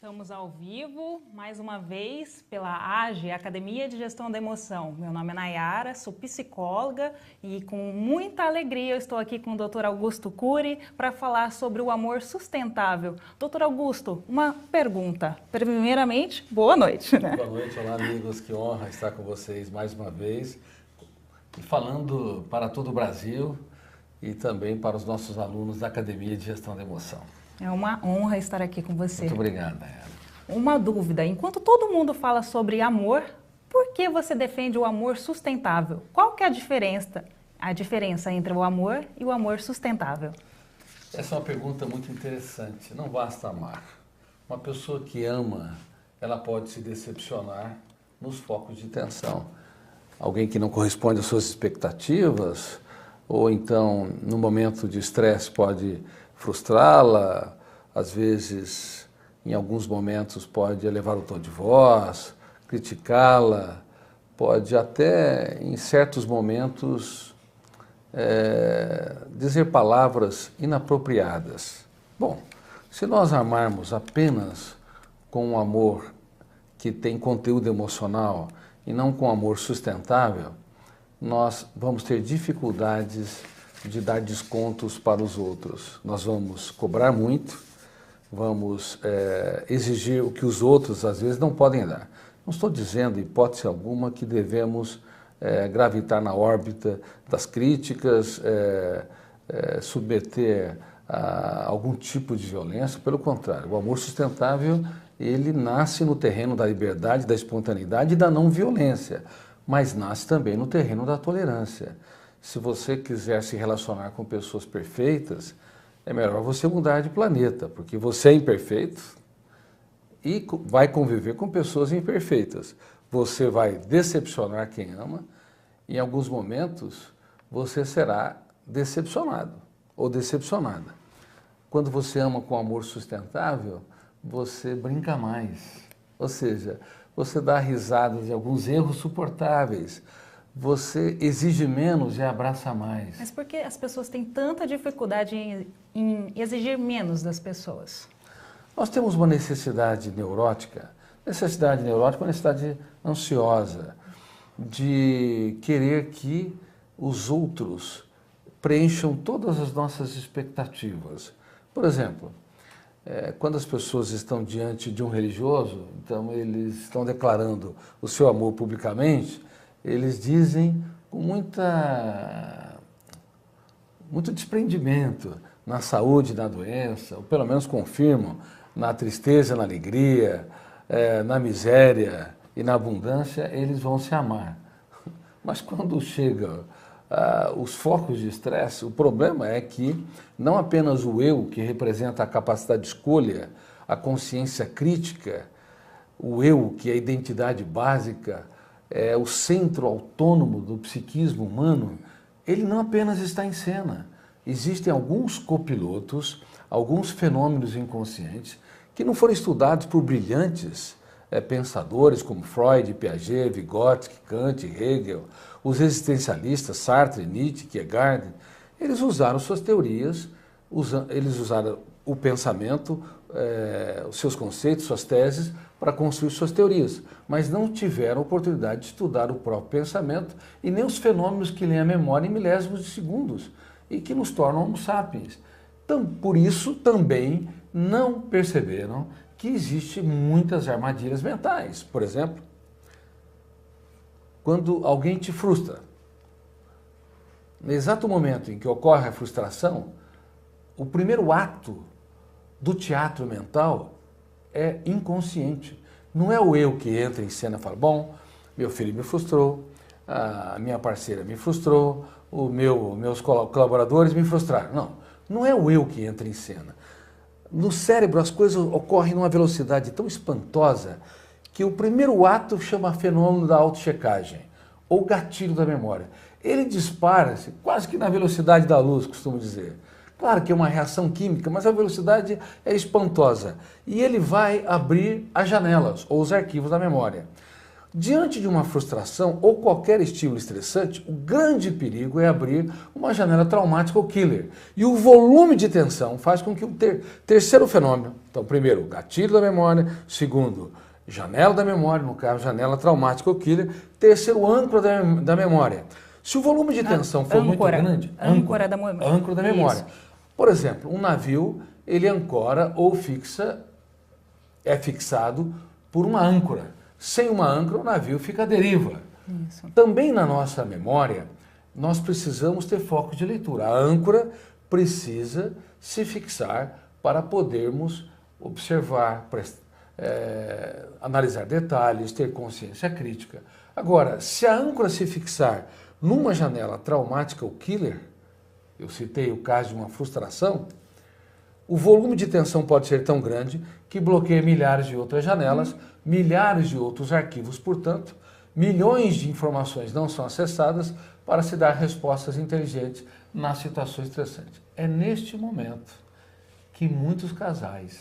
Estamos ao vivo, mais uma vez, pela AGE, Academia de Gestão da Emoção. Meu nome é Nayara, sou psicóloga e com muita alegria eu estou aqui com o Dr. Augusto Cury para falar sobre o amor sustentável. Dr. Augusto, uma pergunta. Primeiramente, boa noite. Né? Boa noite, olá amigos, que honra estar com vocês mais uma vez. E falando para todo o Brasil e também para os nossos alunos da Academia de Gestão da Emoção. É uma honra estar aqui com você. Muito obrigado, Nayara. Uma dúvida, enquanto todo mundo fala sobre amor, por que você defende o amor sustentável? Qual que é a diferença entre o amor e o amor sustentável? Essa é uma pergunta muito interessante. Não basta amar. Uma pessoa que ama, ela pode se decepcionar nos focos de tensão. Alguém que não corresponde às suas expectativas, ou então, no momento de estresse, pode frustrá-la, às vezes, em alguns momentos, pode elevar o tom de voz, criticá-la, pode até, em certos momentos, dizer palavras inapropriadas. Bom, se nós amarmos apenas com um amor que tem conteúdo emocional e não com amor sustentável, nós vamos ter dificuldades de dar descontos para os outros. Nós vamos cobrar muito, vamos exigir o que os outros às vezes não podem dar. Não estou dizendo, em hipótese alguma, que devemos gravitar na órbita das críticas, submeter a algum tipo de violência. Pelo contrário, o amor sustentável, ele nasce no terreno da liberdade, da espontaneidade e da não violência, mas nasce também no terreno da tolerância. Se você quiser se relacionar com pessoas perfeitas, é melhor você mudar de planeta, porque você é imperfeito e vai conviver com pessoas imperfeitas. Você vai decepcionar quem ama e, em alguns momentos, você será decepcionado ou decepcionada. Quando você ama com amor sustentável, você brinca mais, ou seja, você dá risada de alguns erros suportáveis, você exige menos e abraça mais. Mas por que as pessoas têm tanta dificuldade em exigir menos das pessoas? Nós temos uma necessidade neurótica é uma necessidade ansiosa, de querer que os outros preencham todas as nossas expectativas. Por exemplo, quando as pessoas estão diante de um religioso, então eles estão declarando o seu amor publicamente, eles dizem com muito desprendimento na saúde, na doença, ou pelo menos confirmam na tristeza, na alegria, na miséria e na abundância, eles vão se amar. Mas quando chegam os focos de estresse, o problema é que não apenas o eu, que representa a capacidade de escolha, a consciência crítica, o eu, que é a identidade básica, é o centro autônomo do psiquismo humano, ele não apenas está em cena. Existem alguns copilotos, alguns fenômenos inconscientes que não foram estudados por brilhantes pensadores como Freud, Piaget, Vygotsky, Kant, Hegel, os existencialistas Sartre, Nietzsche, Kierkegaard. Eles usaram suas teorias, eles usaram o pensamento, os seus conceitos, suas teses, para construir suas teorias, mas não tiveram oportunidade de estudar o próprio pensamento e nem os fenômenos que leem a memória em milésimos de segundos e que nos tornam homo sapiens. Então, por isso, também não perceberam que existem muitas armadilhas mentais. Por exemplo, quando alguém te frustra, no exato momento em que ocorre a frustração, o primeiro ato do teatro mental é inconsciente. Não é o eu que entra em cena e fala, bom, meu filho me frustrou, a minha parceira me frustrou, meus colaboradores me frustraram. Não é o eu que entra em cena. No cérebro as coisas ocorrem numa velocidade tão espantosa que o primeiro ato chama fenômeno da autochecagem, ou gatilho da memória. Ele dispara-se quase que na velocidade da luz, costumo dizer. Claro que é uma reação química, mas a velocidade é espantosa. E ele vai abrir as janelas ou os arquivos da memória. Diante de uma frustração ou qualquer estímulo estressante, o grande perigo é abrir uma janela traumática ou killer. E o volume de tensão faz com que o terceiro fenômeno, então primeiro, gatilho da memória, segundo, janela da memória, no caso, janela traumática ou killer, terceiro, âncora da memória. Se o volume de tensão for muito grande, âncora da memória. Âncora da memória. Isso. Por exemplo, um navio, ele ancora ou é fixado por uma âncora. Sem uma âncora, o navio fica à deriva. Isso. Também na nossa memória, nós precisamos ter foco de leitura. A âncora precisa se fixar para podermos observar, analisar detalhes, ter consciência crítica. Agora, se a âncora se fixar numa janela traumática ou killer, eu citei o caso de uma frustração, o volume de tensão pode ser tão grande que bloqueia milhares de outras janelas, milhares de outros arquivos, portanto, milhões de informações não são acessadas para se dar respostas inteligentes nas situações estressantes. É neste momento que muitos casais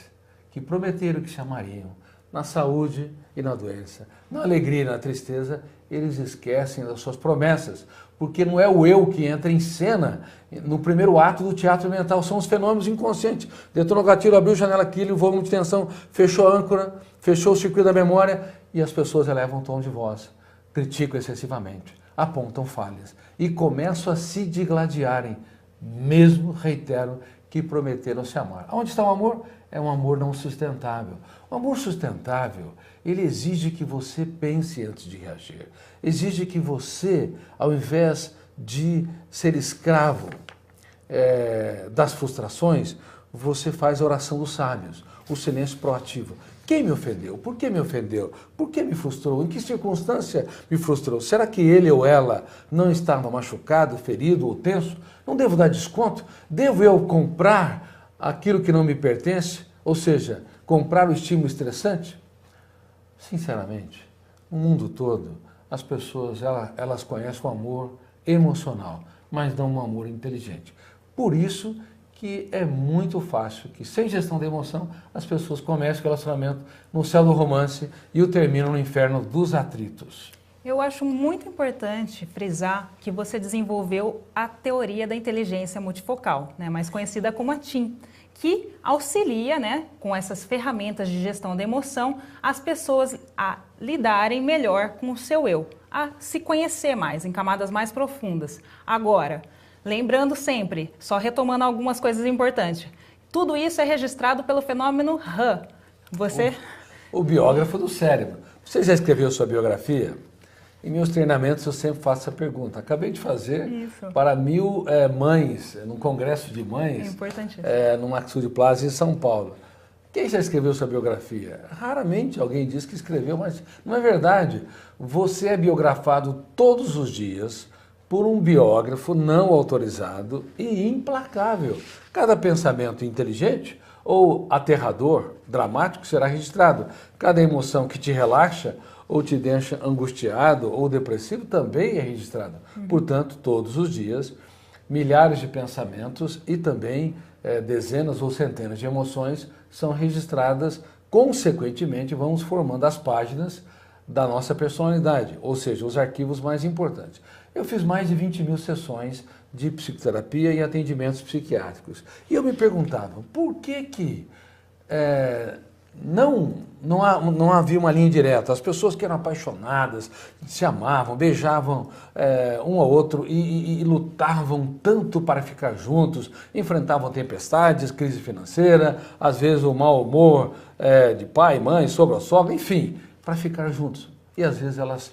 que prometeram que se amariam, na saúde e na doença, na alegria e na tristeza, eles esquecem das suas promessas, porque não é o eu que entra em cena no primeiro ato do teatro mental, são os fenômenos inconscientes. Detonou o gatilho, abriu a janela killer, o volume de tensão, fechou a âncora, fechou o circuito da memória e as pessoas elevam o tom de voz, criticam excessivamente, apontam falhas e começam a se digladiarem, mesmo, reitero, que prometeram se amar. Onde está o amor? É um amor não sustentável. O amor sustentável, ele exige que você pense antes de reagir. Exige que você, ao invés de ser escravo das frustrações, você faz a oração dos sábios, o silêncio proativo. Quem me ofendeu? Por que me ofendeu? Por que me frustrou? Em que circunstância me frustrou? Será que ele ou ela não estava machucado, ferido ou tenso? Não devo dar desconto? Devo eu comprar aquilo que não me pertence? Ou seja, comprar o estímulo estressante? Sinceramente, no mundo todo, as pessoas elas conhecem o amor emocional, mas não um amor inteligente. Por isso que é muito fácil que, sem gestão da emoção, as pessoas comecem o relacionamento no céu do romance e o terminam no inferno dos atritos. Eu acho muito importante frisar que você desenvolveu a teoria da inteligência multifocal, né, mais conhecida como a TIM, que auxilia, né, com essas ferramentas de gestão da emoção, as pessoas a lidarem melhor com o seu eu, a se conhecer mais, em camadas mais profundas. Agora, lembrando sempre, só retomando algumas coisas importantes, tudo isso é registrado pelo fenômeno RAM. Você... O biógrafo do cérebro. Você já escreveu sua biografia? Em meus treinamentos eu sempre faço essa pergunta. Acabei de fazer para 1000 mães, num congresso de mães, no Maxud Plaza em São Paulo. Quem já escreveu sua biografia? Raramente alguém diz que escreveu, mas não é verdade. Você é biografado todos os dias por um biógrafo não autorizado e implacável. Cada pensamento inteligente ou aterrador, dramático, será registrado. Cada emoção que te relaxa ou te deixa angustiado ou depressivo também é registrado. Portanto, todos os dias, milhares de pensamentos e também dezenas ou centenas de emoções são registradas. Consequentemente, vamos formando as páginas da nossa personalidade, ou seja, os arquivos mais importantes. Eu fiz mais de 20.000 sessões de psicoterapia e atendimentos psiquiátricos. E eu me perguntava, por que não havia uma linha direta? As pessoas que eram apaixonadas, se amavam, beijavam um ao outro e lutavam tanto para ficar juntos, enfrentavam tempestades, crise financeira, às vezes o mau humor de pai, mãe, sogra, sogra, enfim, para ficar juntos. E às vezes elas,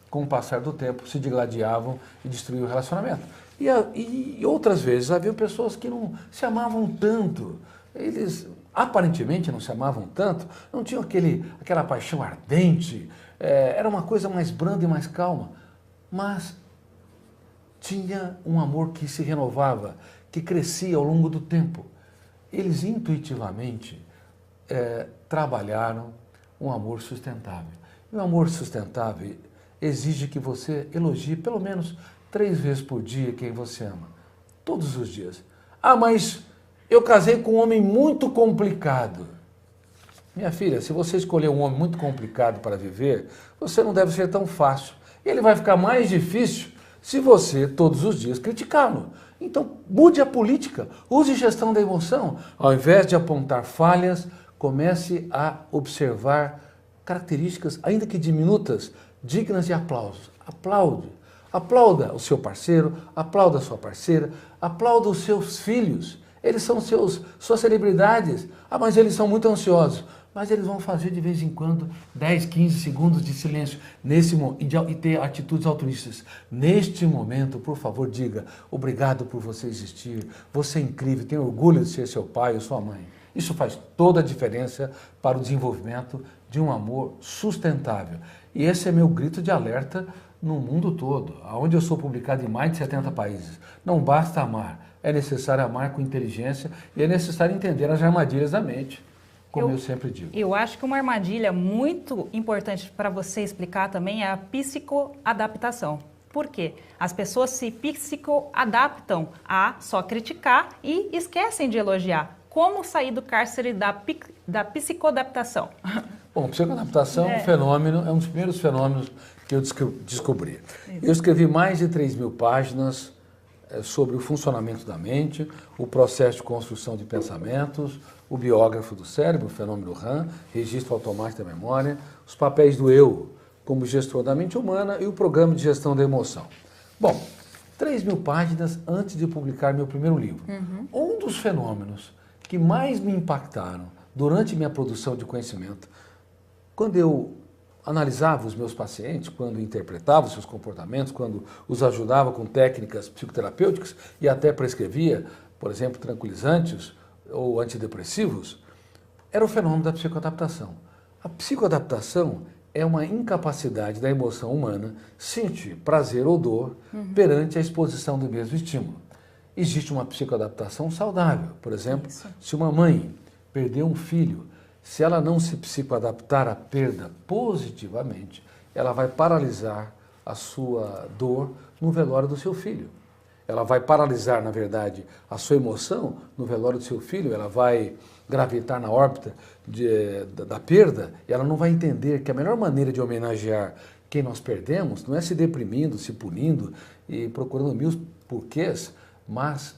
com o passar do tempo, se digladiavam e destruíam o relacionamento. E outras vezes havia pessoas que não se amavam tanto, eles aparentemente não se amavam tanto, não tinham aquela paixão ardente, era uma coisa mais branda e mais calma, mas tinha um amor que se renovava, que crescia ao longo do tempo. Eles intuitivamente trabalharam um amor sustentável. E o amor sustentável exige que você elogie pelo menos 3 vezes por dia quem você ama. Todos os dias. Ah, mas eu casei com um homem muito complicado. minha filha, se você escolher um homem muito complicado para viver, você não deve ser tão fácil. Ele vai ficar mais difícil se você, todos os dias, criticá-lo. Então, mude a política, use gestão da emoção. Ao invés de apontar falhas, comece a observar características, ainda que diminutas, dignas de aplausos. Aplaude. Aplauda o seu parceiro, aplauda a sua parceira, aplauda os seus filhos. Eles são suas celebridades. Ah, mas eles são muito ansiosos. Mas eles vão fazer de vez em quando 10, 15 segundos de silêncio e ter atitudes altruístas. Neste momento, por favor, diga: obrigado por você existir, você é incrível, tenho orgulho de ser seu pai ou sua mãe. Isso faz toda a diferença para o desenvolvimento de um amor sustentável. E esse é meu grito de alerta no mundo todo, onde eu sou publicado em mais de 70 países. Não basta amar, é necessário amar com inteligência e é necessário entender as armadilhas da mente. Como eu sempre digo. Eu acho que uma armadilha muito importante para você explicar também é a psicoadaptação. Por quê? As pessoas se psicoadaptam a só criticar e esquecem de elogiar. Como sair do cárcere da psicoadaptação? Bom, psicoadaptação é um fenômeno, é um dos primeiros fenômenos que eu descobri. Eu escrevi mais de 3.000 páginas sobre o funcionamento da mente, o processo de construção de pensamentos, o biógrafo do cérebro, o fenômeno RAM, registro automático da memória, os papéis do eu como gestor da mente humana e o programa de gestão da emoção. Bom, 3.000 páginas antes de publicar meu primeiro livro. Um dos fenômenos que mais me impactaram durante minha produção de conhecimento, quando eu analisava os meus pacientes, quando interpretava os seus comportamentos, quando os ajudava com técnicas psicoterapêuticas e até prescrevia, por exemplo, tranquilizantes ou antidepressivos, era o fenômeno da psicoadaptação. A psicoadaptação é uma incapacidade da emoção humana sentir prazer ou dor perante a exposição do mesmo estímulo. Existe uma psicoadaptação saudável. Por exemplo, se uma mãe perdeu um filho, se ela não se psicoadaptar à perda positivamente, ela vai paralisar a sua dor no velório do seu filho. Ela vai paralisar, na verdade, a sua emoção no velório do seu filho, ela vai gravitar na órbita da perda e ela não vai entender que a melhor maneira de homenagear quem nós perdemos não é se deprimindo, se punindo e procurando mil porquês, mas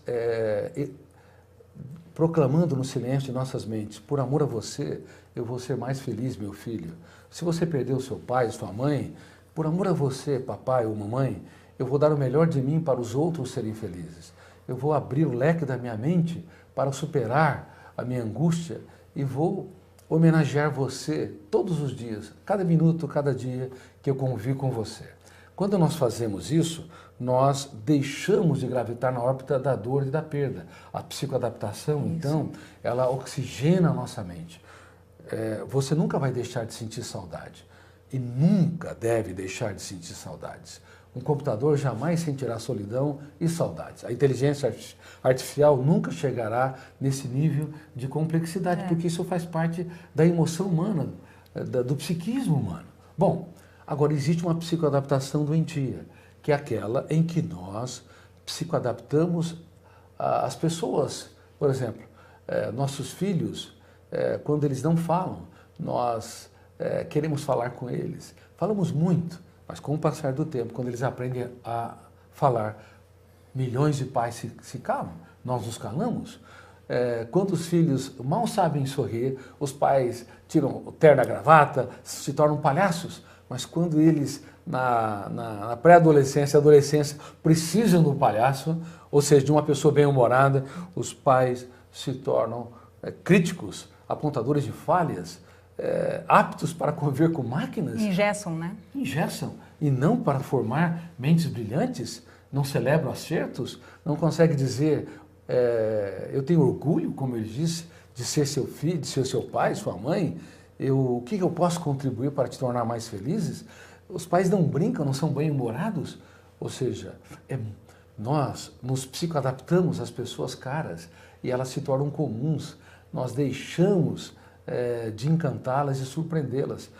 proclamando no silêncio de nossas mentes: por amor a você, eu vou ser mais feliz, meu filho. Se você perdeu seu pai, sua mãe, por amor a você, papai ou mamãe, eu vou dar o melhor de mim para os outros serem felizes. Eu vou abrir o leque da minha mente para superar a minha angústia e vou homenagear você todos os dias, cada minuto, cada dia que eu convivo com você. Quando nós fazemos isso, nós deixamos de gravitar na órbita da dor e da perda. A psicoadaptação, então, ela oxigena a nossa mente. Você nunca vai deixar de sentir saudade e nunca deve deixar de sentir saudades. Um computador jamais sentirá solidão e saudades. A inteligência artificial nunca chegará nesse nível de complexidade, porque isso faz parte da emoção humana, do psiquismo humano. Bom, agora existe uma psicoadaptação doentia, que é aquela em que nós psicoadaptamos as pessoas. Por exemplo, nossos filhos, quando eles não falam, nós queremos falar com eles. Falamos muito, mas com o passar do tempo, quando eles aprendem a falar, milhões de pais se calam, nós nos calamos. Quando os filhos mal sabem sorrir, os pais tiram o terno da gravata, se tornam palhaços, mas quando eles, na pré-adolescência e adolescência, precisam do palhaço, ou seja, de uma pessoa bem-humorada, os pais se tornam críticos, apontadores de falhas, aptos para conviver com máquinas. Engessam, né? Engessam. E não para formar mentes brilhantes, não celebram acertos, não conseguem dizer, eu tenho orgulho, como ele disse, de ser seu filho, de ser seu pai, sua mãe, o que eu posso contribuir para te tornar mais felizes? Os pais não brincam, não são bem-humorados, ou seja, nós nos psicoadaptamos às pessoas caras e elas se tornam comuns, nós deixamos de encantá-las e surpreendê-las.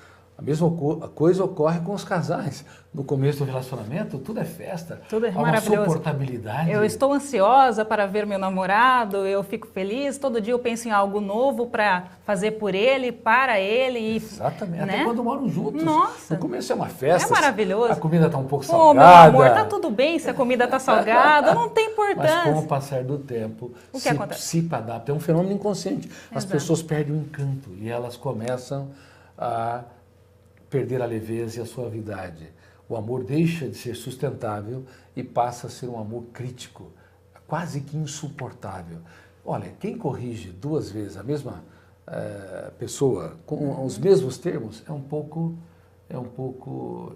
A mesma coisa ocorre com os casais. No começo do relacionamento, tudo é festa. Tudo é há uma maravilhoso. suportabilidade. Eu estou ansiosa para ver meu namorado, eu fico feliz, todo dia eu penso em algo novo para fazer por ele, para ele. Exatamente, né? até quando moram juntos. Nossa. No começo é uma festa. É maravilhoso. A comida está um pouco Ô, meu salgada. amor, tá tudo bem se a comida tá salgada, não tem importância. Mas com o passar do tempo, O que acontece? se adapta. É um fenômeno inconsciente. As Exato. pessoas perdem o encanto e elas começam a perder a leveza e a suavidade. O amor deixa de ser sustentável e passa a ser um amor crítico, quase que insuportável. Olha, quem corrige 2 vezes a mesma pessoa com os mesmos termos é um pouco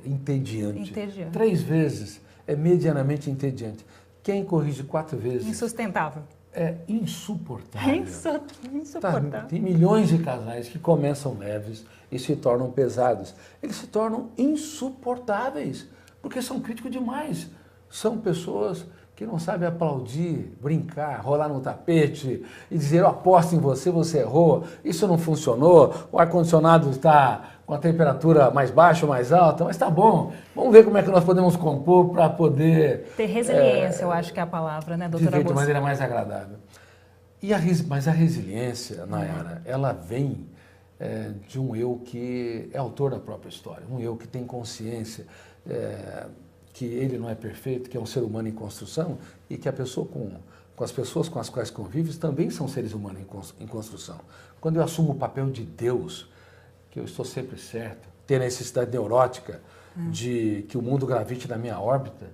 entediante. 3 vezes é medianamente entediante. Quem corrige 4 vezes Insustentável. é insuportável. Insuportável. Tá, tem milhões de casais que começam leves e se tornam pesados. Eles se tornam insuportáveis, porque são críticos demais. São pessoas que não sabem aplaudir, brincar, rolar no tapete e dizer, eu aposto em você, você errou, isso não funcionou, o ar-condicionado está com a temperatura mais baixa ou mais alta, mas está bom, vamos ver como é que nós podemos compor para poder... Ter resiliência, eu acho que é a palavra, né, doutora viver de Augusto? maneira mais agradável. Mas a resiliência, Nayara, ela vem de um eu que é autor da própria história, um eu que tem consciência que ele não é perfeito, que é um ser humano em construção e que a pessoa com as pessoas com as quais convives também são seres humanos em construção. Quando eu assumo o papel de Deus, que eu estou sempre certo, ter a necessidade neurótica de que o mundo gravite na minha órbita,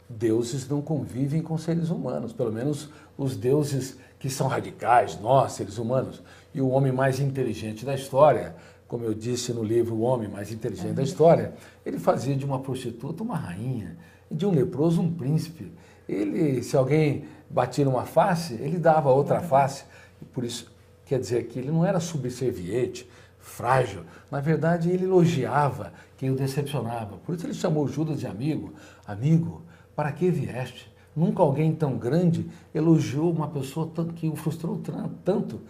deuses não convivem com seres humanos, pelo menos os deuses que são radicais, nós, seres humanos, e o homem mais inteligente da história, como eu disse no livro O Homem Mais Inteligente da História, ele fazia de uma prostituta uma rainha, e de um leproso um príncipe. Ele, se alguém batia numa face, ele dava outra face, e por isso quer dizer que ele não era subserviente, frágil, na verdade ele elogiava quem o decepcionava, por isso ele chamou Judas de amigo. Amigo, para que vieste? Nunca alguém tão grande elogiou uma pessoa que o frustrou tanto.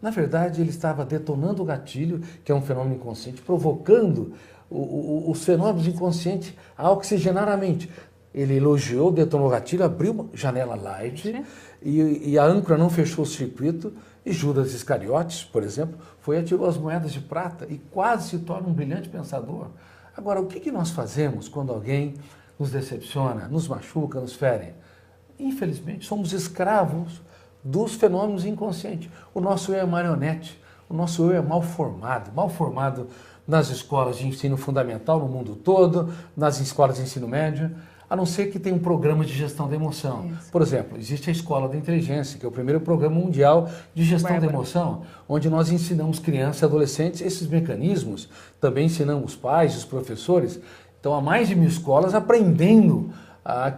Na verdade, ele estava detonando o gatilho, que é um fenômeno inconsciente, provocando os fenômenos inconscientes a oxigenar a mente. Ele elogiou, detonou o gatilho, abriu uma janela light e a âncora não fechou o circuito e Judas Iscariotes, por exemplo, foi e atirou as moedas de prata e quase se torna um brilhante pensador. Agora, o que nós fazemos quando alguém nos decepciona, nos machuca, nos fere? Infelizmente, somos escravos dos fenômenos inconscientes. O nosso eu é marionete, o nosso eu é mal formado nas escolas de ensino fundamental no mundo todo, nas escolas de ensino médio, a não ser que tenha um programa de gestão da emoção. Isso. Por exemplo, existe a Escola da Inteligência, que é o primeiro programa mundial de gestão da emoção, onde nós ensinamos crianças e adolescentes esses mecanismos, também ensinamos os pais, os professores. Então, há mais de 1000 escolas aprendendo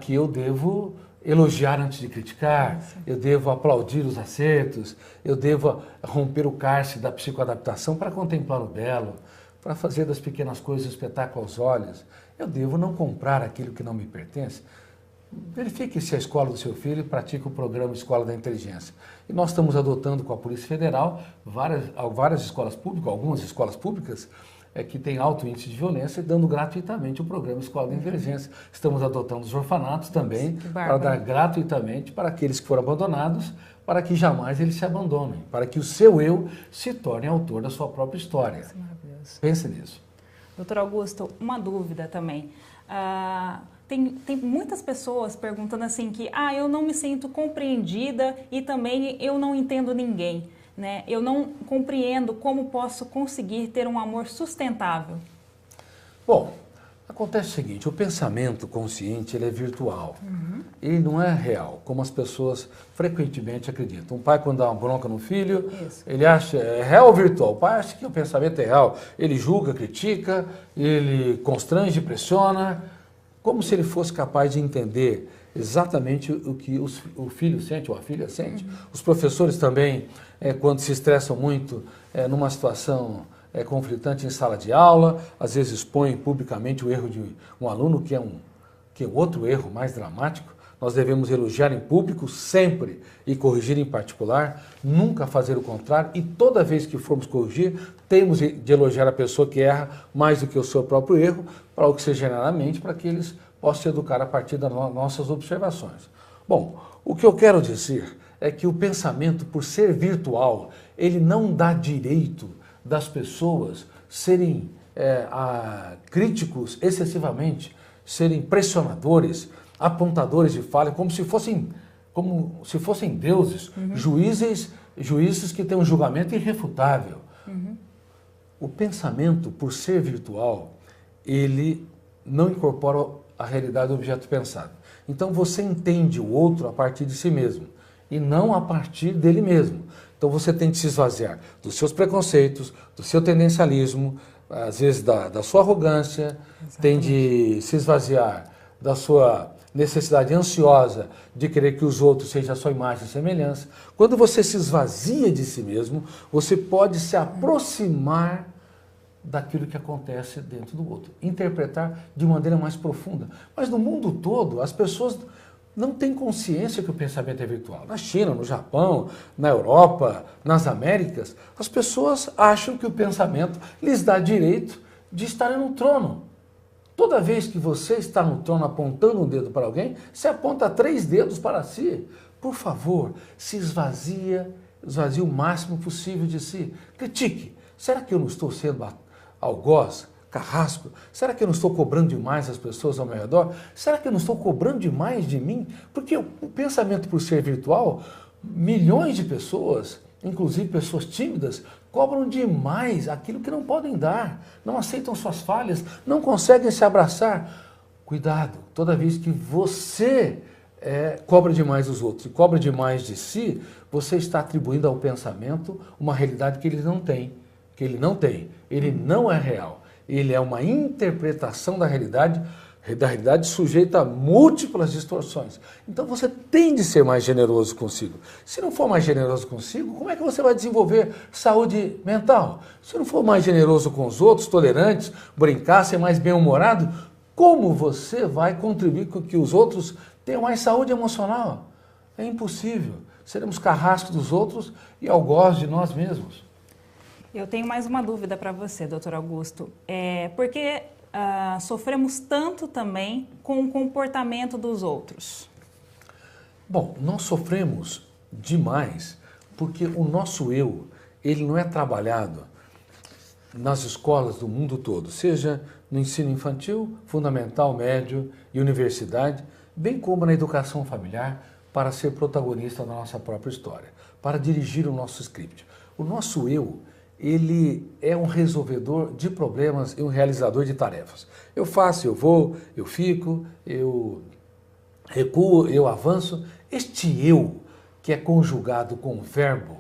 que eu devo elogiar antes de criticar, eu devo aplaudir os acertos, eu devo romper o cárcere da psicoadaptação para contemplar o belo, para fazer das pequenas coisas espetáculo aos olhos. Eu devo não comprar aquilo que não me pertence. Verifique se a escola do seu filho pratica o programa Escola da Inteligência. E nós estamos adotando com a Polícia Federal várias escolas públicas, algumas escolas públicas, que tem alto índice de violência, dando gratuitamente o programa Escola da Inteligência. Estamos adotando os orfanatos também, para dar gratuitamente para aqueles que foram abandonados, para que jamais eles se abandonem, para que o seu eu se torne autor da sua própria história. Isso é maravilhoso. Pense nisso. Doutor Augusto, uma dúvida também. Tem muitas pessoas perguntando assim que eu não me sinto compreendida e também eu não entendo ninguém. Né? Eu não compreendo como posso conseguir ter um amor sustentável. Bom, acontece o seguinte, o pensamento consciente ele é virtual, ele não é real, como as pessoas frequentemente acreditam. Um pai quando dá uma bronca no filho, ele acha, é real ou virtual? O pai acha que o pensamento é real, ele julga, critica, ele constrange, pressiona, como se ele fosse capaz de entender exatamente o que o filho sente ou a filha sente. Os professores também, quando se estressam muito numa situação conflitante em sala de aula, às vezes expõem publicamente o erro de um aluno, que é outro erro mais dramático. nós devemos elogiar em público sempre e corrigir em particular, nunca fazer o contrário, e toda vez que formos corrigir, temos de elogiar a pessoa que erra mais do que o seu próprio erro, para oxigenar a mente, para que eles possam se educar a partir das nossas observações. Bom, o que eu quero dizer é que o pensamento, por ser virtual, ele não dá direito das pessoas serem críticos excessivamente, serem pressionadores, apontadores de falha, como se fossem deuses, juízes que têm um julgamento irrefutável. O pensamento, por ser virtual, ele não incorpora a realidade do objeto pensado. Então você entende o outro a partir de si mesmo e não a partir dele mesmo. Então você tem de se esvaziar dos seus preconceitos, do seu tendencialismo, às vezes da sua arrogância, tem de se esvaziar da sua necessidade ansiosa de querer que os outros sejam a sua imagem e semelhança. Quando você se esvazia de si mesmo, você pode se aproximar daquilo que acontece dentro do outro, interpretar de maneira mais profunda. Mas no mundo todo, as pessoas não têm consciência que o pensamento é virtual. Na China, no Japão, na Europa, nas Américas, as pessoas acham que o pensamento lhes dá direito de estarem no trono. Toda vez que você está no trono apontando um dedo para alguém, você aponta 3 dedos para si. Por favor, se esvazie o máximo possível de si. Critique. Será que eu não estou sendo algoz, carrasco? Será que eu não estou cobrando demais as pessoas ao meu redor? Será que eu não estou cobrando demais de mim? Porque o pensamento, por ser virtual, milhões de pessoas, inclusive pessoas tímidas, cobram demais aquilo que não podem dar, não aceitam suas falhas, não conseguem se abraçar. Cuidado, toda vez que você cobra demais dos outros e cobra demais de si, você está atribuindo ao pensamento uma realidade que ele não tem, ele não é real, ele é uma interpretação da realidade sujeita a múltiplas distorções. Então você tem de ser mais generoso consigo. Se não for mais generoso consigo, como é que você vai desenvolver saúde mental? Se não for mais generoso com os outros, tolerantes, brincar, ser mais bem-humorado, como você vai contribuir com que os outros tenham mais saúde emocional? É impossível. Seremos carrascos dos outros e algoz de nós mesmos. Eu tenho mais uma dúvida para você, doutor Augusto. Por que sofremos tanto também com o comportamento dos outros? Bom, nós sofremos demais porque o nosso eu, ele não é trabalhado nas escolas do mundo todo, seja no ensino infantil, fundamental, médio e universidade, bem como na educação familiar, para ser protagonista da nossa própria história, para dirigir o nosso script. O nosso eu, ele é um resolvedor de problemas e um realizador de tarefas. Eu faço, eu vou, eu fico, eu recuo, eu avanço. Este eu, que é conjugado com o verbo,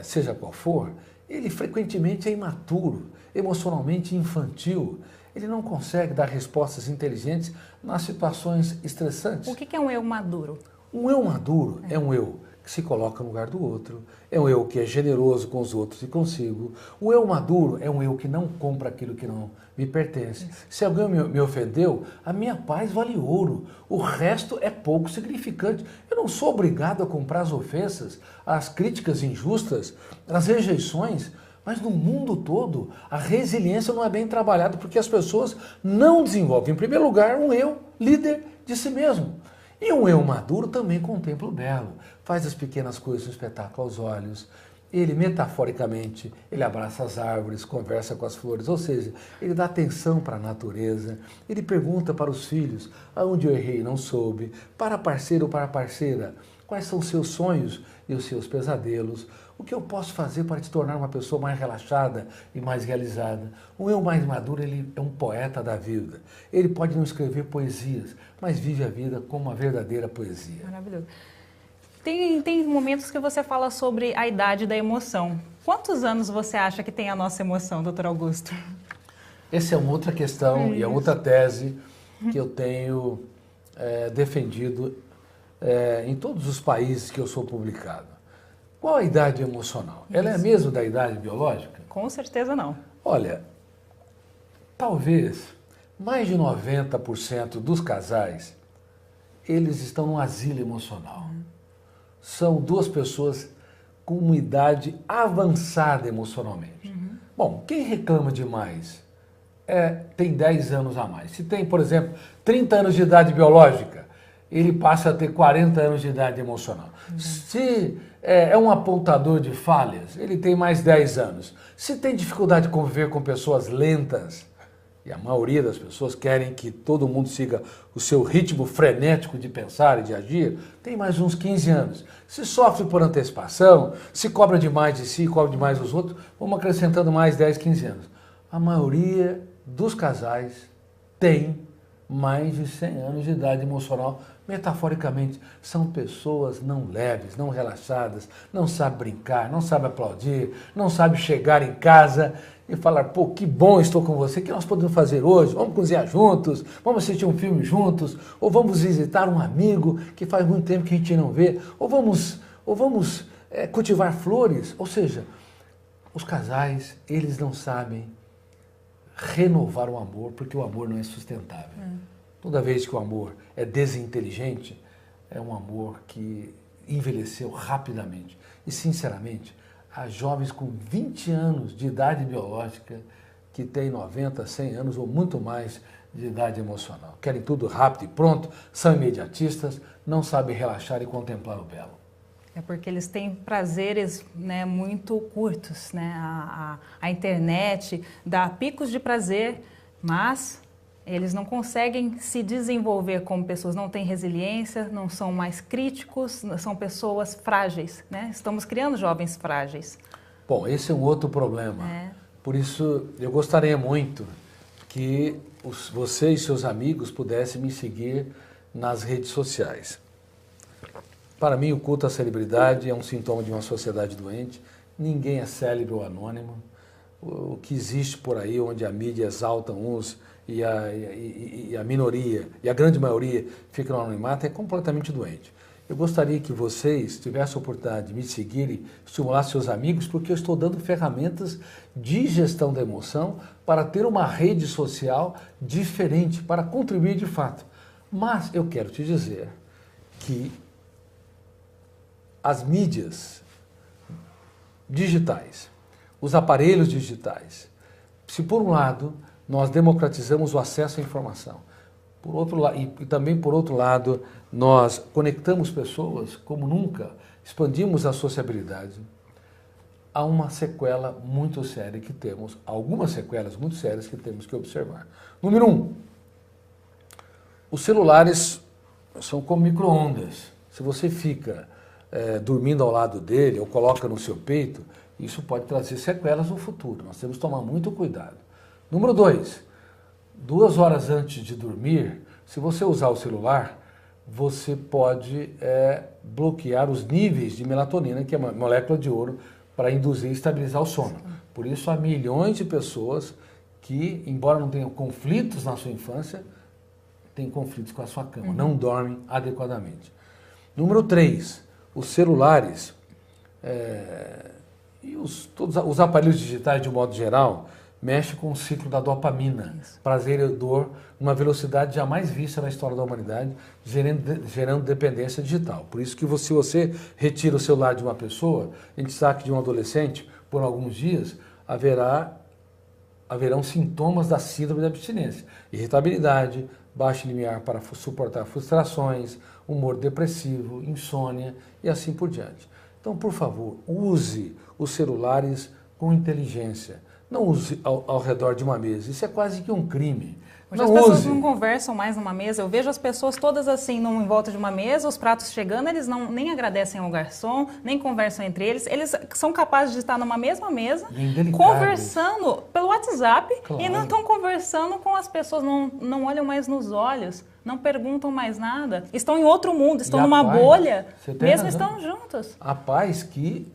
seja qual for, ele frequentemente é imaturo, emocionalmente infantil. Ele não consegue dar respostas inteligentes nas situações estressantes. O que é um eu maduro? Um eu maduro é um eu que se coloca no lugar do outro, é um eu que é generoso com os outros e consigo. O eu maduro é um eu que não compra aquilo que não me pertence. Se alguém me ofendeu, a minha paz vale ouro, o resto é pouco significante. Eu não sou obrigado a comprar as ofensas, as críticas injustas, as rejeições, mas no mundo todo a resiliência não é bem trabalhada porque as pessoas não desenvolvem, em primeiro lugar, um eu líder de si mesmo. E um eu maduro também contempla o belo, faz as pequenas coisas um espetáculo aos olhos. Ele, metaforicamente, ele abraça as árvores, conversa com as flores, ou seja, ele dá atenção para a natureza, ele pergunta para os filhos, aonde eu errei e não soube, para parceiro ou para parceira, quais são os seus sonhos e os seus pesadelos, o que eu posso fazer para te tornar uma pessoa mais relaxada e mais realizada. O eu mais maduro, ele é um poeta da vida. Ele pode não escrever poesias, mas vive a vida como uma verdadeira poesia. Maravilhoso. Tem momentos que você fala sobre a idade da emoção. Quantos anos você acha que tem a nossa emoção, doutor Augusto? Essa é uma outra questão e é outra tese que eu tenho defendido em todos os países que eu sou publicado. Qual a idade emocional? Ela é mesmo da idade biológica? Com certeza não. Olha, talvez mais de 90% dos casais eles estão num asilo emocional. São duas pessoas com uma idade avançada emocionalmente. Bom, quem reclama demais tem 10 anos a mais. Se tem, por exemplo, 30 anos de idade biológica, ele passa a ter 40 anos de idade emocional. Se é um apontador de falhas, ele tem mais 10 anos. Se tem dificuldade de conviver com pessoas lentas, e a maioria das pessoas querem que todo mundo siga o seu ritmo frenético de pensar e de agir, tem mais uns 15 anos. Se sofre por antecipação, se cobra demais de si, cobra demais dos outros, vamos acrescentando mais 10, 15 anos. A maioria dos casais tem mais de 100 anos de idade emocional. Metaforicamente, são pessoas não leves, não relaxadas, não sabem brincar, não sabem aplaudir, não sabem chegar em casa e falar, pô, que bom estou com você, o que nós podemos fazer hoje? Vamos cozinhar juntos, vamos assistir um filme juntos, ou vamos visitar um amigo que faz muito tempo que a gente não vê, ou vamos cultivar flores. Ou seja, os casais, eles não sabem renovar o amor, porque o amor não é sustentável. Toda vez que o amor é desinteligente, é um amor que envelheceu rapidamente. E, sinceramente, há jovens com 20 anos de idade biológica que têm 90, 100 anos ou muito mais de idade emocional. Querem tudo rápido e pronto, são imediatistas, não sabem relaxar e contemplar o belo. É porque eles têm prazeres, né, muito curtos, né? A internet dá picos de prazer, mas eles não conseguem se desenvolver como pessoas, não têm resiliência, não são mais críticos, são pessoas frágeis, né? Estamos criando jovens frágeis. Bom, esse é um outro problema. Por isso, eu gostaria muito que você e seus amigos pudessem me seguir nas redes sociais. Para mim, o culto à celebridade é um sintoma de uma sociedade doente. Ninguém é célebre ou anônimo. O que existe por aí, onde a mídia exalta uns e a minoria, e a grande maioria fica no anonimato, é completamente doente. Eu gostaria que vocês tivessem a oportunidade de me seguir e estimular seus amigos, porque eu estou dando ferramentas de gestão da emoção para ter uma rede social diferente, para contribuir de fato. Mas eu quero te dizer que as mídias digitais, os aparelhos digitais, se por um lado nós democratizamos o acesso à informação, por outro lado, e também por outro lado nós conectamos pessoas como nunca, expandimos a sociabilidade, há uma sequela muito séria que temos, algumas sequelas muito sérias que temos que observar. Número 1, os celulares são como micro-ondas. Se você fica dormindo ao lado dele ou coloca no seu peito, isso pode trazer sequelas no futuro. Nós temos que tomar muito cuidado. Número 2, 2 horas antes de dormir, se você usar o celular, você pode bloquear os níveis de melatonina, que é uma molécula de ouro, para induzir e estabilizar o sono. Por isso, há milhões de pessoas que, embora não tenham conflitos na sua infância, têm conflitos com a sua cama, não dormem adequadamente. Número 3, os celulares e todos os aparelhos digitais, de um modo geral, mexem com o ciclo da dopamina, prazer e dor, uma velocidade jamais vista na história da humanidade, gerando dependência digital. Por isso que se você retira o celular de uma pessoa, em destaque de um adolescente, por alguns dias, haverão sintomas da síndrome da abstinência. Irritabilidade, baixo limiar para suportar frustrações, humor depressivo, insônia e assim por diante. Então, por favor, use os celulares com inteligência. Não use ao redor de uma mesa. Isso é quase que um crime. Hoje as pessoas não conversam mais numa mesa. Eu vejo as pessoas todas assim, em volta de uma mesa, os pratos chegando, eles nem agradecem ao garçom, nem conversam entre eles. Eles são capazes de estar numa mesma mesa, conversando pelo WhatsApp, claro, e não estão conversando com as pessoas, não olham mais nos olhos, não perguntam mais nada. Estão em outro mundo, estão numa bolha, mesmo estão juntos. Há pais que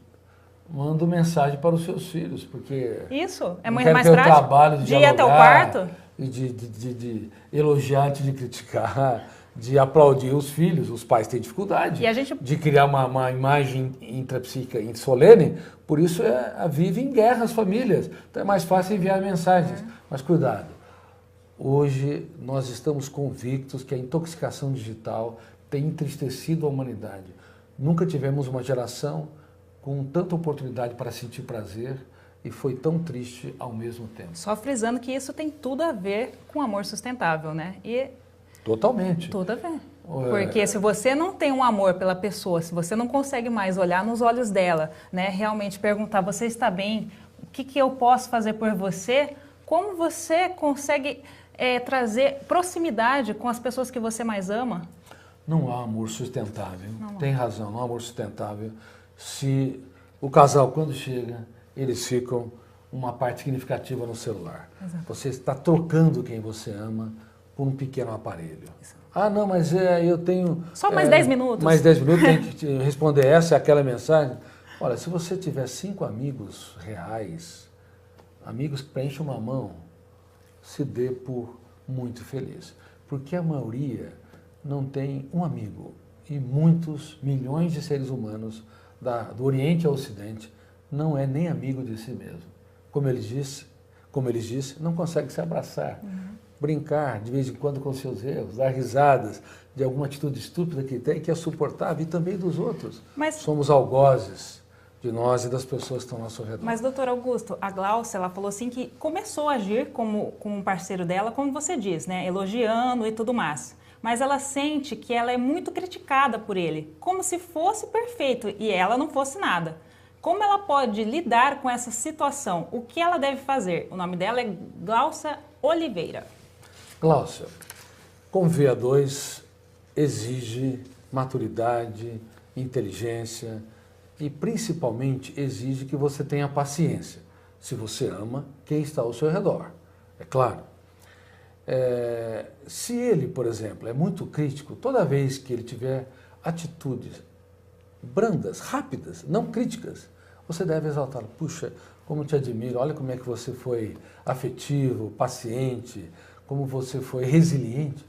mandam mensagem para os seus filhos, porque isso é muito mais prático trabalho de ir até o quarto. E de elogiar antes de criticar, de aplaudir os filhos. Os pais têm dificuldade de criar uma imagem intrapsíquica solene, por isso vivem em guerra as famílias. Então é mais fácil enviar mensagens. Mas cuidado, hoje nós estamos convictos que a intoxicação digital tem entristecido a humanidade. Nunca tivemos uma geração com tanta oportunidade para sentir prazer e foi tão triste ao mesmo tempo. Só frisando que isso tem tudo a ver com amor sustentável, né? Totalmente. Tudo a ver. Porque se você não tem um amor pela pessoa, se você não consegue mais olhar nos olhos dela, né, realmente perguntar, você está bem? O que eu posso fazer por você? Como você consegue trazer proximidade com as pessoas que você mais ama? Não há amor sustentável. Tem razão, não há amor sustentável. Se o casal, quando chega, eles ficam uma parte significativa no celular. Exato. Você está trocando quem você ama por um pequeno aparelho. Ah, não, mas eu tenho... Só mais 10 minutos. Mais 10 minutos, tem que responder essa, aquela mensagem. Olha, se você tiver 5 amigos reais, amigos que preenchem uma mão, se dê por muito feliz. Porque a maioria não tem um amigo. E muitos, milhões de seres humanos, do Oriente ao Ocidente, não é nem amigo de si mesmo. Como eles disse, não consegue se abraçar. Brincar de vez em quando com seus erros, dar risadas de alguma atitude estúpida que tem, que é suportável, e também dos outros. Somos algozes de nós e das pessoas que estão ao nosso redor. Mas, doutor Augusto, a Gláucia, ela falou assim que começou a agir como um parceiro dela, como você diz, né? Elogiando e tudo mais. Mas ela sente que ela é muito criticada por ele, como se fosse perfeito e ela não fosse nada. Como ela pode lidar com essa situação? O que ela deve fazer? O nome dela é Gláucia Oliveira. Gláucia, conviver a dois exige maturidade, inteligência e principalmente exige que você tenha paciência. Se você ama quem está ao seu redor, é claro. Se ele, por exemplo, é muito crítico, toda vez que ele tiver atitudes brandas, rápidas, não críticas, você deve exaltá-lo. Puxa, como te admiro, olha como é que você foi afetivo, paciente, como você foi resiliente.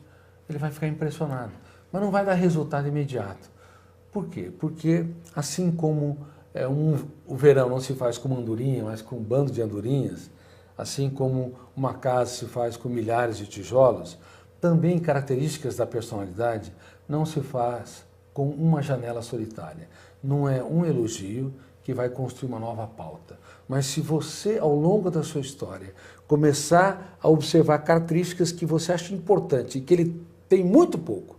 Ele vai ficar impressionado, mas não vai dar resultado imediato. Por quê? Porque assim como o verão não se faz com uma andorinha, mas com um bando de andorinhas, assim como uma casa se faz com milhares de tijolos, também características da personalidade não se faz com uma janela solitária. Não é um elogio que vai construir uma nova pauta. Mas se você, ao longo da sua história, começar a observar características que você acha importante e que ele tem muito pouco,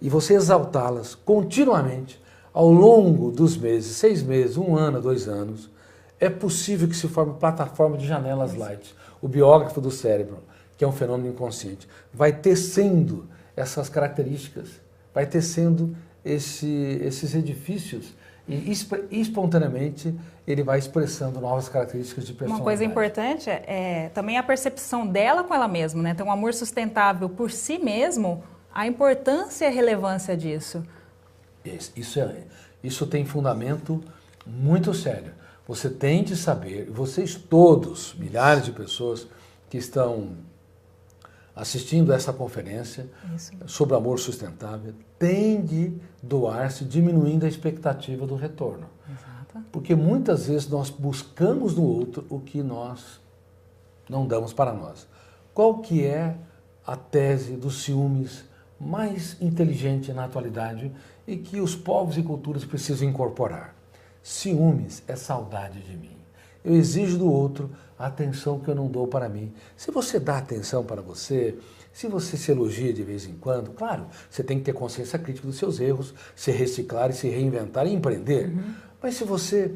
e você exaltá-las continuamente ao longo dos meses, 6 meses, 1 ano, 2 anos, é possível que se forme plataforma de janelas light. O biógrafo do cérebro, que é um fenômeno inconsciente, vai tecendo essas características, vai tecendo esses edifícios e espontaneamente ele vai expressando novas características de personalidade. Uma coisa importante é também a percepção dela com ela mesma, né? Ter um amor sustentável por si mesmo, a importância e a relevância disso. Isso tem fundamento muito sério. Você tem de saber, vocês todos, milhares de pessoas que estão assistindo essa conferência sobre amor sustentável, têm de doar-se diminuindo a expectativa do retorno. Exato. Porque muitas vezes nós buscamos no outro o que nós não damos para nós. Qual que é a tese dos ciúmes mais inteligente na atualidade e que os povos e culturas precisam incorporar? Ciúmes é saudade de mim. Eu exijo do outro a atenção que eu não dou para mim. Se você dá atenção para você, se você se elogia de vez em quando, claro, você tem que ter consciência crítica dos seus erros, se reciclar e se reinventar e empreender. Mas se você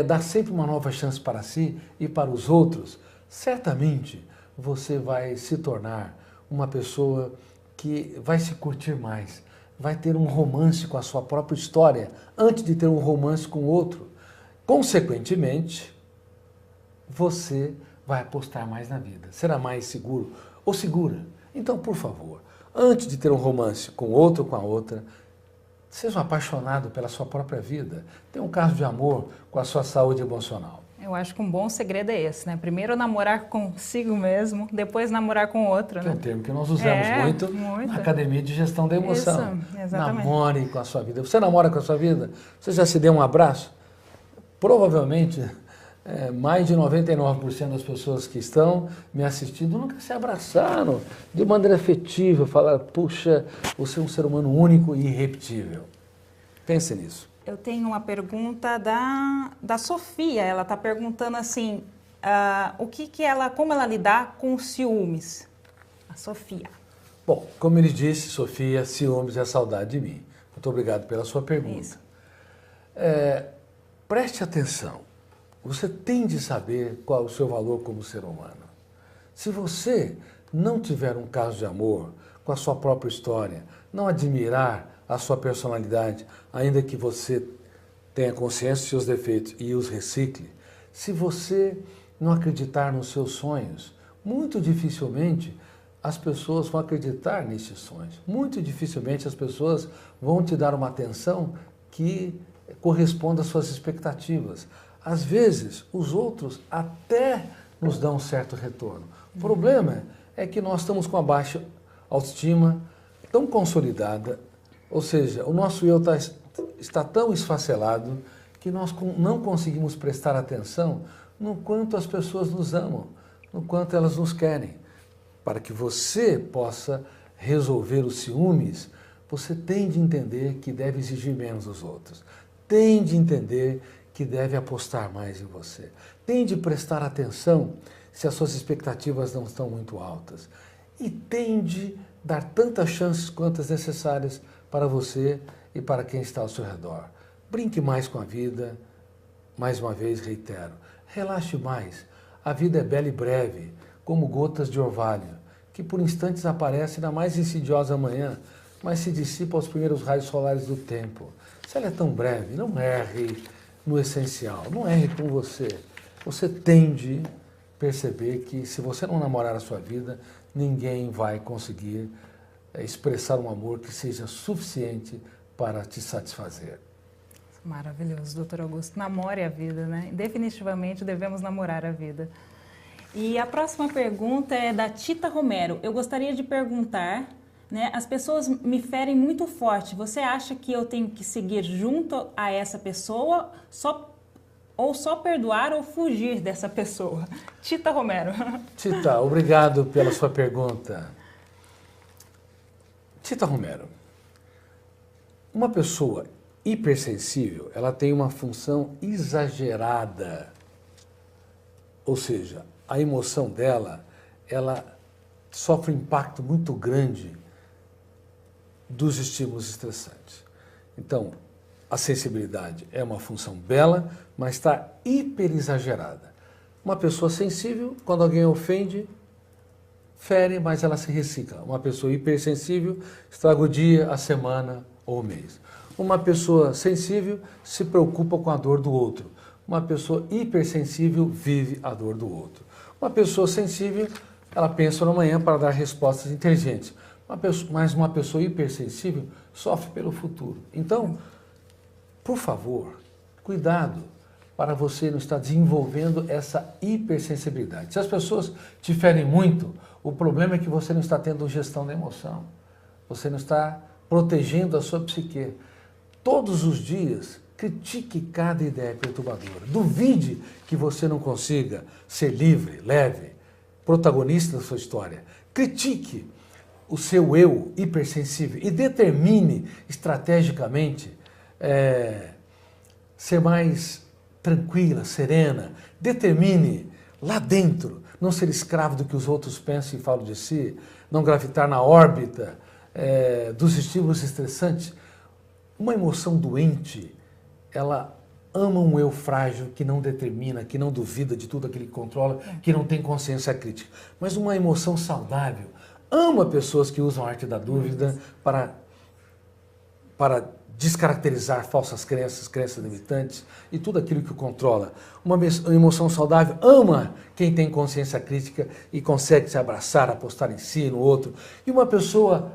dá sempre uma nova chance para si e para os outros, certamente você vai se tornar uma pessoa que vai se curtir mais, vai ter um romance com a sua própria história antes de ter um romance com o outro. Consequentemente, você vai apostar mais na vida, será mais seguro ou segura. Então, por favor, antes de ter um romance com outro ou com a outra, seja um apaixonado pela sua própria vida. Tenha um caso de amor com a sua saúde emocional. Eu acho que um bom segredo é esse, né? Primeiro namorar consigo mesmo, depois namorar com outro, que né? É um termo que nós usamos muito na Academia de Gestão da Emoção. Isso, exatamente. Namore com a sua vida. Você namora com a sua vida? Você já se deu um abraço? Provavelmente mais de 99% das pessoas que estão me assistindo nunca se abraçaram de maneira afetiva, falaram, puxa, você é um ser humano único e irrepetível. Pense nisso. Eu tenho uma pergunta da Sofia. Ela está perguntando assim, como ela lidar com os ciúmes? A Sofia. Bom, como ele disse, Sofia, ciúmes é saudade de mim. Muito obrigado pela sua pergunta. Preste atenção. Você tem de saber qual é o seu valor como ser humano. Se você não tiver um caso de amor com a sua própria história, não admirar a sua personalidade, ainda que você tenha consciência dos seus defeitos e os recicle, se você não acreditar nos seus sonhos, muito dificilmente as pessoas vão acreditar nesses sonhos. Muito dificilmente as pessoas vão te dar uma atenção que corresponda às suas expectativas. Às vezes, os outros até nos dão um certo retorno. O problema é que nós estamos com a baixa autoestima tão consolidada, ou seja, o nosso eu está tão esfacelado que nós não conseguimos prestar atenção no quanto as pessoas nos amam, no quanto elas nos querem. Para que você possa resolver os ciúmes, você tem de entender que deve exigir menos dos outros. Tem de entender que deve apostar mais em você. Tem de prestar atenção se as suas expectativas não estão muito altas. E tem de dar tantas chances quantas necessárias para você e para quem está ao seu redor. Brinque mais com a vida. Mais uma vez, reitero, relaxe mais. A vida é bela e breve, como gotas de orvalho, que por instantes aparecem na mais insidiosa manhã, mas se dissipa aos primeiros raios solares do tempo. Se ela é tão breve, não erre no essencial, não erre com você. Você tem de perceber que se você não namorar a sua vida, ninguém vai conseguir expressar um amor que seja suficiente para te satisfazer. Maravilhoso, doutor Augusto. Namore a vida, né? Definitivamente devemos namorar a vida. E a próxima pergunta é da Tita Romero. Eu gostaria de perguntar, né, as pessoas me ferem muito forte. Você acha que eu tenho que seguir junto a essa pessoa ou só perdoar ou fugir dessa pessoa? Tita Romero. Tita, obrigado pela sua pergunta. Tita Romero, uma pessoa hipersensível, ela tem uma função exagerada, ou seja, a emoção dela, ela sofre um impacto muito grande dos estímulos estressantes. Então, a sensibilidade é uma função bela, mas está hiperexagerada. Uma pessoa sensível, quando alguém ofende, fere, mas ela se recicla. Uma pessoa hipersensível estraga o dia, a semana ou o mês. Uma pessoa sensível se preocupa com a dor do outro. Uma pessoa hipersensível vive a dor do outro. Uma pessoa sensível, ela pensa no amanhã para dar respostas inteligentes. Mas uma pessoa hipersensível sofre pelo futuro. Então, por favor, cuidado para você não estar desenvolvendo essa hipersensibilidade. Se as pessoas te ferem muito, o problema é que você não está tendo gestão da emoção. Você não está protegendo a sua psique. Todos os dias, critique cada ideia perturbadora. Duvide que você não consiga ser livre, leve, protagonista da sua história. Critique o seu eu hipersensível e determine estrategicamente ser mais tranquila, serena. Determine lá dentro não ser escravo do que os outros pensam e falam de si, não gravitar na órbita dos estímulos estressantes. Uma emoção doente, ela ama um eu frágil que não determina, que não duvida de tudo aquilo que controla, que não tem consciência crítica. Mas uma emoção saudável ama pessoas que usam a arte da dúvida para descaracterizar falsas crenças, crenças limitantes e tudo aquilo que o controla. Uma emoção saudável ama quem tem consciência crítica e consegue se abraçar, apostar em si, no outro. E uma pessoa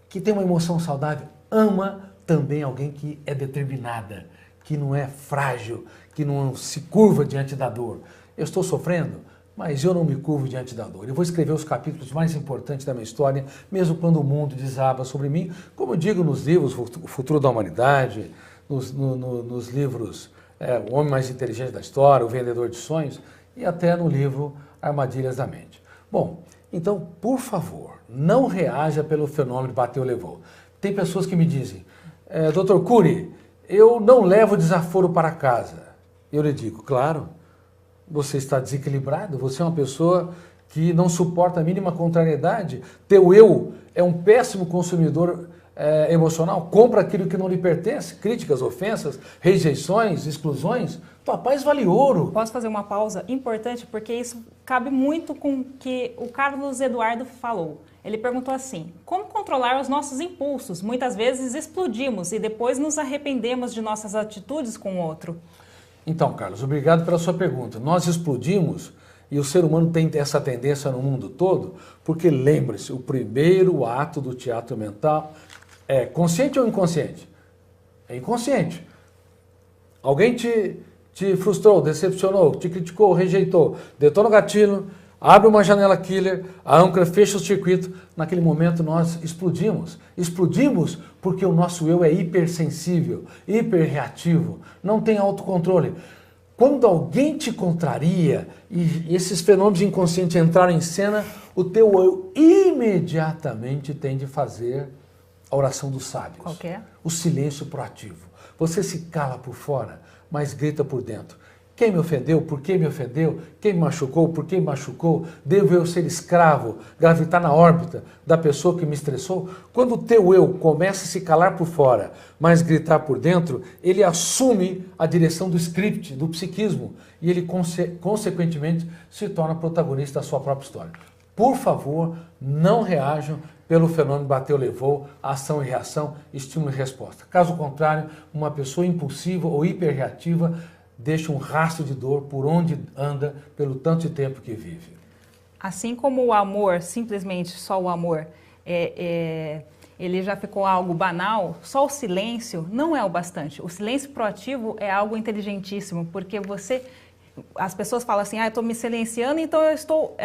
que tem uma emoção saudável ama também alguém que é determinada, que não é frágil, que não se curva diante da dor. Eu estou sofrendo, mas eu não me curvo diante da dor. Eu vou escrever os capítulos mais importantes da minha história, mesmo quando o mundo desaba sobre mim, como eu digo nos livros O Futuro da Humanidade, nos livros O Homem Mais Inteligente da História, O Vendedor de Sonhos e até no livro Armadilhas da Mente. Bom, então, por favor, não reaja pelo fenômeno bateu, levou. Tem pessoas que me dizem, Dr. Cury, eu não levo desaforo para casa. Eu lhe digo, claro, você está desequilibrado, você é uma pessoa que não suporta a mínima contrariedade, teu eu é um péssimo consumidor emocional, compra aquilo que não lhe pertence, críticas, ofensas, rejeições, exclusões, tua paz vale ouro. Posso fazer uma pausa importante, porque isso cabe muito com o que o Carlos Eduardo falou. Ele perguntou assim, como controlar os nossos impulsos? Muitas vezes explodimos e depois nos arrependemos de nossas atitudes com o outro. Então, Carlos, obrigado pela sua pergunta. Nós explodimos e o ser humano tem essa tendência no mundo todo, porque lembre-se, o primeiro ato do teatro mental é consciente ou inconsciente? É inconsciente. Alguém te frustrou, decepcionou, te criticou, rejeitou, detona o gatilho, abre uma janela killer, a âncora fecha o circuito, naquele momento nós explodimos. Explodimos porque o nosso eu é hipersensível, hiperreativo, não tem autocontrole. Quando alguém te contraria e esses fenômenos inconscientes entraram em cena, o teu eu imediatamente tem de fazer a oração dos sábios. Qual que é? O silêncio proativo. Você se cala por fora, mas grita por dentro. Quem me ofendeu? Por que me ofendeu? Quem me machucou? Por que me machucou? Devo eu ser escravo, gravitar na órbita da pessoa que me estressou? Quando o teu eu começa a se calar por fora, mas gritar por dentro, ele assume a direção do script, do psiquismo, e ele, consequentemente, se torna protagonista da sua própria história. Por favor, não reajam pelo fenômeno bateu, levou, ação e reação, estímulo e resposta. Caso contrário, uma pessoa impulsiva ou hiperreativa deixa um rastro de dor por onde anda, pelo tanto de tempo que vive. Assim como o amor, simplesmente só o amor, ele já ficou algo banal, só o silêncio não é o bastante. O silêncio proativo é algo inteligentíssimo, porque as pessoas falam assim, eu estou me silenciando, então eu estou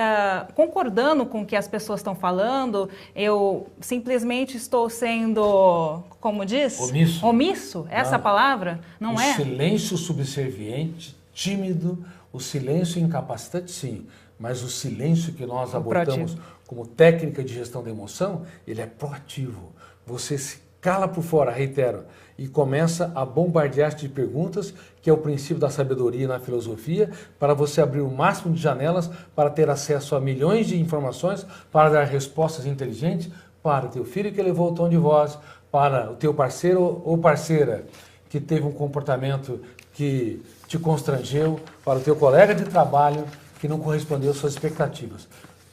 concordando com o que as pessoas estão falando, eu simplesmente estou sendo, como diz? Omisso. Omisso, essa a palavra, não é? O silêncio subserviente, tímido, o silêncio incapacitante, sim, mas o silêncio que nós abordamos como técnica de gestão da emoção, ele é proativo. Você se cala por fora, reitero, e começa a bombardear de perguntas, que é o princípio da sabedoria na filosofia, para você abrir o máximo de janelas, para ter acesso a milhões de informações, para dar respostas inteligentes para o teu filho que elevou o tom de voz, para o teu parceiro ou parceira que teve um comportamento que te constrangeu, para o teu colega de trabalho que não correspondeu às suas expectativas.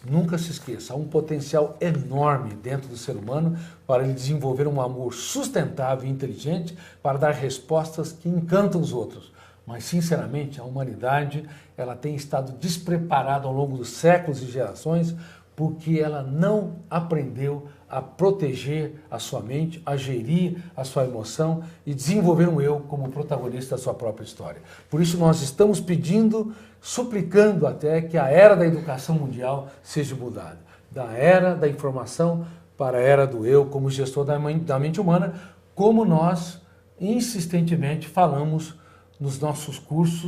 Nunca se esqueça, há um potencial enorme dentro do ser humano para ele desenvolver um amor sustentável e inteligente para dar respostas que encantam os outros. Mas, sinceramente, a humanidade ela tem estado despreparada ao longo dos séculos e gerações porque ela não aprendeu a proteger a sua mente, a gerir a sua emoção e desenvolver um eu como protagonista da sua própria história. Por isso nós estamos pedindo, suplicando até que a era da educação mundial seja mudada. Da era da informação para a era do eu como gestor da mente humana, como nós insistentemente falamos nos nossos cursos.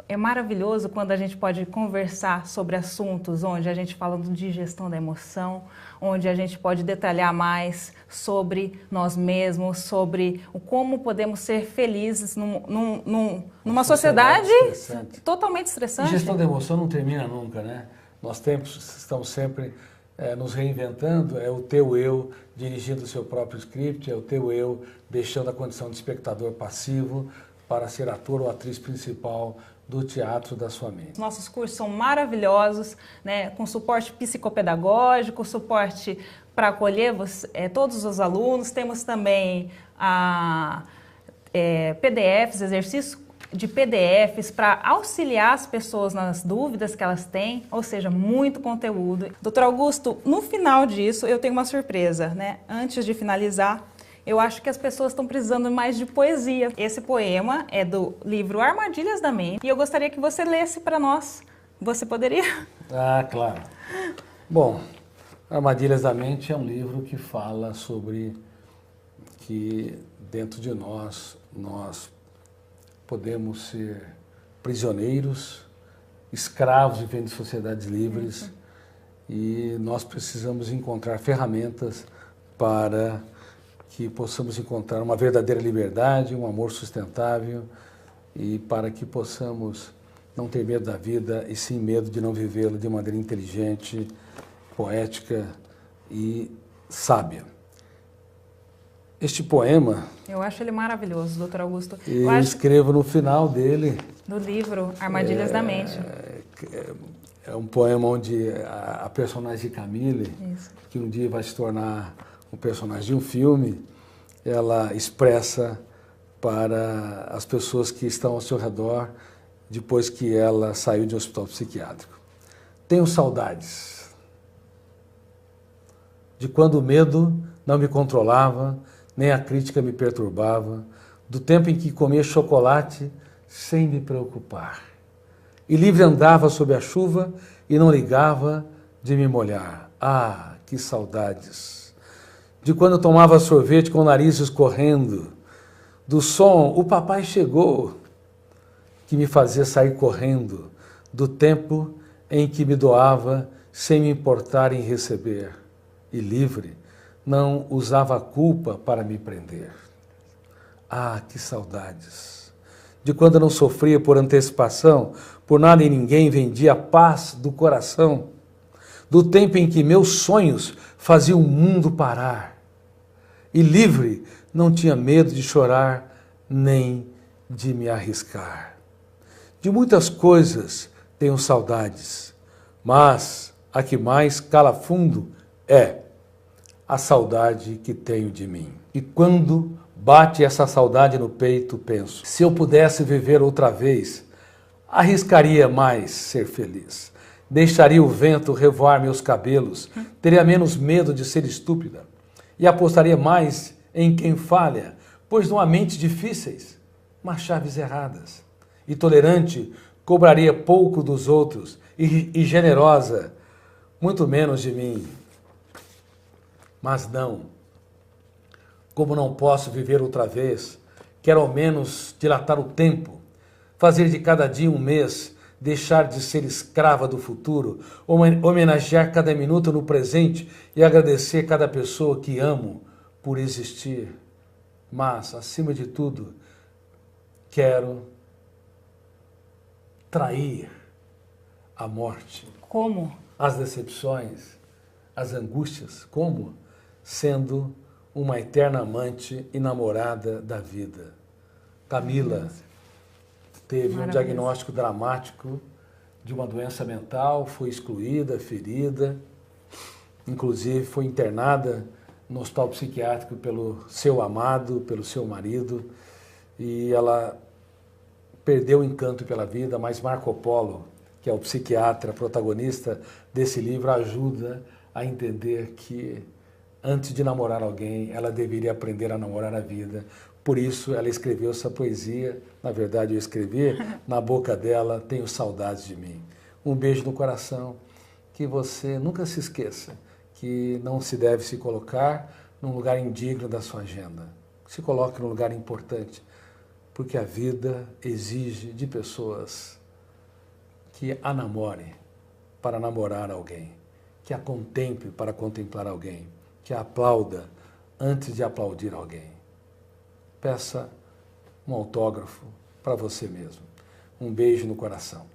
É maravilhoso quando a gente pode conversar sobre assuntos onde a gente fala de gestão da emoção, onde a gente pode detalhar mais sobre nós mesmos, sobre o como podemos ser felizes numa sociedade totalmente estressante. E gestão da emoção não termina nunca, né? Nós estamos sempre nos reinventando, é o teu eu dirigindo o seu próprio script, é o teu eu deixando a condição de espectador passivo para ser ator ou atriz principal do teatro da sua mente. Nossos cursos são maravilhosos, né, com suporte psicopedagógico, suporte para acolher todos os alunos. Temos também PDFs, exercícios de PDFs para auxiliar as pessoas nas dúvidas que elas têm, ou seja, muito conteúdo. Doutor Augusto, no final disso eu tenho uma surpresa, né? Antes de finalizar, eu acho que as pessoas estão precisando mais de poesia. Esse poema é do livro Armadilhas da Mente e eu gostaria que você lesse para nós. Você poderia? Ah, claro. Bom, Armadilhas da Mente é um livro que fala sobre que dentro de nós podemos ser prisioneiros, escravos vivendo em sociedades livres, e nós precisamos encontrar ferramentas para que possamos encontrar uma verdadeira liberdade, um amor sustentável, e para que possamos não ter medo da vida e sim medo de não vivê-la de maneira inteligente, poética e sábia. Este poema... Eu acho ele maravilhoso, doutor Augusto. Eu escrevo no final dele... Do livro Armadilhas da Mente. É um poema onde a personagem Camille, que um dia vai se tornar um personagem de um filme, ela expressa para as pessoas que estão ao seu redor depois que ela saiu de um hospital psiquiátrico. Tenho saudades de quando o medo não me controlava, nem a crítica me perturbava, do tempo em que comia chocolate sem me preocupar. E livre andava sob a chuva e não ligava de me molhar. Ah, que saudades! De quando eu tomava sorvete com o nariz escorrendo, do som, o papai chegou, que me fazia sair correndo, do tempo em que me doava sem me importar em receber, e livre, não usava a culpa para me prender. Ah, que saudades! De quando eu não sofria por antecipação, por nada e ninguém vendia a paz do coração, do tempo em que meus sonhos faziam o mundo parar, e livre, não tinha medo de chorar, nem de me arriscar. De muitas coisas tenho saudades, mas a que mais cala fundo é a saudade que tenho de mim. E quando bate essa saudade no peito, penso, se eu pudesse viver outra vez, arriscaria mais ser feliz. Deixaria o vento revoar meus cabelos, teria menos medo de ser estúpida e apostaria mais em quem falha, pois não há mentes difíceis, mas chaves erradas. E tolerante, cobraria pouco dos outros e generosa, muito menos de mim. Mas não, como não posso viver outra vez, quero ao menos dilatar o tempo, fazer de cada dia um mês, deixar de ser escrava do futuro, homenagear cada minuto no presente e agradecer cada pessoa que amo por existir. Mas, acima de tudo, quero trair a morte. Como? As decepções, as angústias. Como? Sendo uma eterna amante e namorada da vida. Camila teve um diagnóstico dramático de uma doença mental, foi excluída, ferida, inclusive foi internada no hospital psiquiátrico pelo seu amado, pelo seu marido, e ela perdeu o encanto pela vida, mas Marco Polo, que é o psiquiatra protagonista desse livro, ajuda a entender que antes de namorar alguém, ela deveria aprender a namorar a vida. Por isso, ela escreveu essa poesia. Na verdade, eu escrevi na boca dela, tenho saudades de mim. Um beijo no coração, que você nunca se esqueça que não se deve se colocar num lugar indigno da sua agenda. Se coloque num lugar importante, porque a vida exige de pessoas que a namorem para namorar alguém, que a contemple para contemplar alguém, que a aplauda antes de aplaudir alguém. Peça um autógrafo para você mesmo. Um beijo no coração.